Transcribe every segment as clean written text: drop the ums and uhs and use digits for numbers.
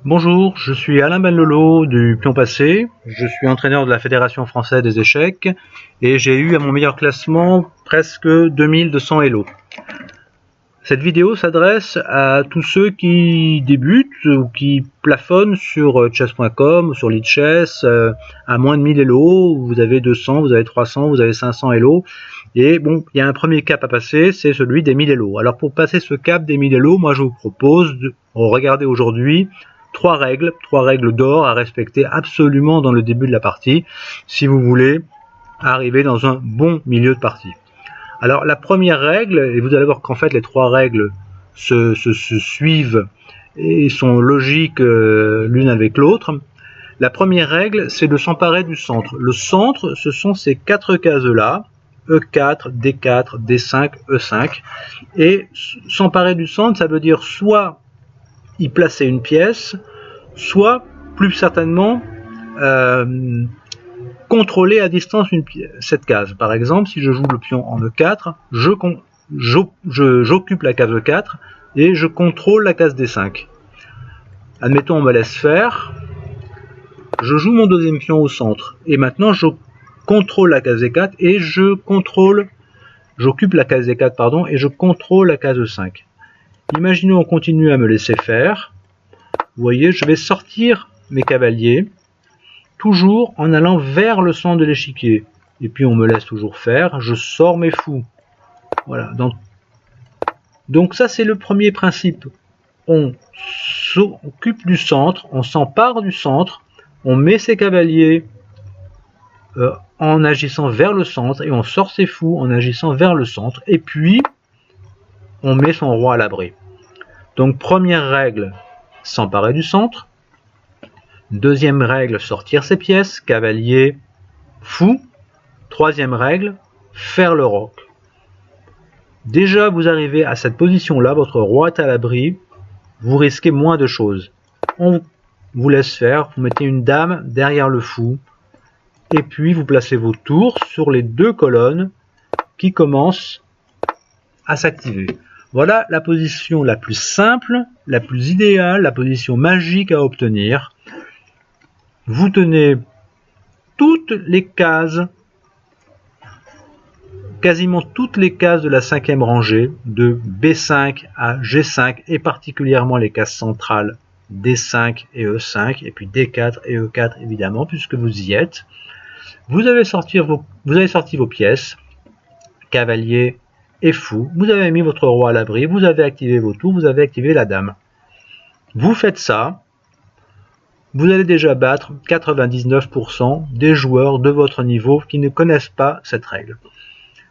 Bonjour, je suis Alain Benlolo du Pion Passé, je suis entraîneur de la Fédération Française des Échecs et j'ai eu à mon meilleur classement presque 2200 Elo. Cette vidéo s'adresse à tous ceux qui débutent ou qui plafonnent sur chess.com ou sur Lichess à moins de 1000 Elo, vous avez 200, vous avez 300, vous avez 500 Elo. Et bon, il y a un premier cap à passer, c'est celui des 1000 Elo. Alors pour passer ce cap des 1000 Elo, moi je vous propose de regarder aujourd'hui trois règles d'or à respecter absolument dans le début de la partie, si vous voulez arriver dans un bon milieu de partie. Alors la première règle, et vous allez voir qu'en fait les trois règles se suivent et sont logiques l'une avec l'autre. La première règle, c'est de s'emparer du centre. Le centre, ce sont ces quatre cases-là, E4, D4, D5, E5. Et s'emparer du centre, ça veut dire soit y placer une pièce, soit, plus certainement, contrôler à distance cette case. Par exemple, si je joue le pion en E4, j'occupe la case E4 et je contrôle la case D5. Admettons, on me laisse faire. Je joue mon deuxième pion au centre. Et maintenant, je contrôle la case D4 et j'occupe la case D4, pardon, et je contrôle la case E5. Imaginons on continue à me laisser faire. Vous voyez, je vais sortir mes cavaliers, toujours en allant vers le centre de l'échiquier. Et puis on me laisse toujours faire, je sors mes fous. Voilà. Donc ça c'est le premier principe. On s'occupe du centre, on s'empare du centre, on met ses cavaliers en agissant vers le centre, et on sort ses fous en agissant vers le centre, et puis on met son roi à l'abri. Donc première règle, s'emparer du centre. Deuxième règle, sortir ses pièces, cavalier, fou. Troisième règle, faire le roc. Déjà vous arrivez à cette position-là, votre roi est à l'abri, vous risquez moins de choses. On vous laisse faire, vous mettez une dame derrière le fou, et puis vous placez vos tours sur les deux colonnes qui commencent à s'activer. Voilà la position la plus simple, la plus idéale, la position magique à obtenir. Vous tenez toutes les cases, quasiment toutes les cases de la cinquième rangée, de B5 à G5, et particulièrement les cases centrales D5 et E5, et puis D4 et E4 évidemment, puisque vous y êtes. Vous avez sorti vos pièces, cavalier et fou, vous avez mis votre roi à l'abri, vous avez activé vos tours, vous avez activé la dame. Vous faites ça, vous allez déjà battre 99% des joueurs de votre niveau qui ne connaissent pas cette règle.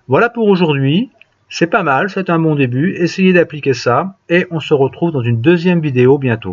Voilà pour aujourd'hui, c'est pas mal, c'est un bon début, essayez d'appliquer ça, et on se retrouve dans une deuxième vidéo bientôt.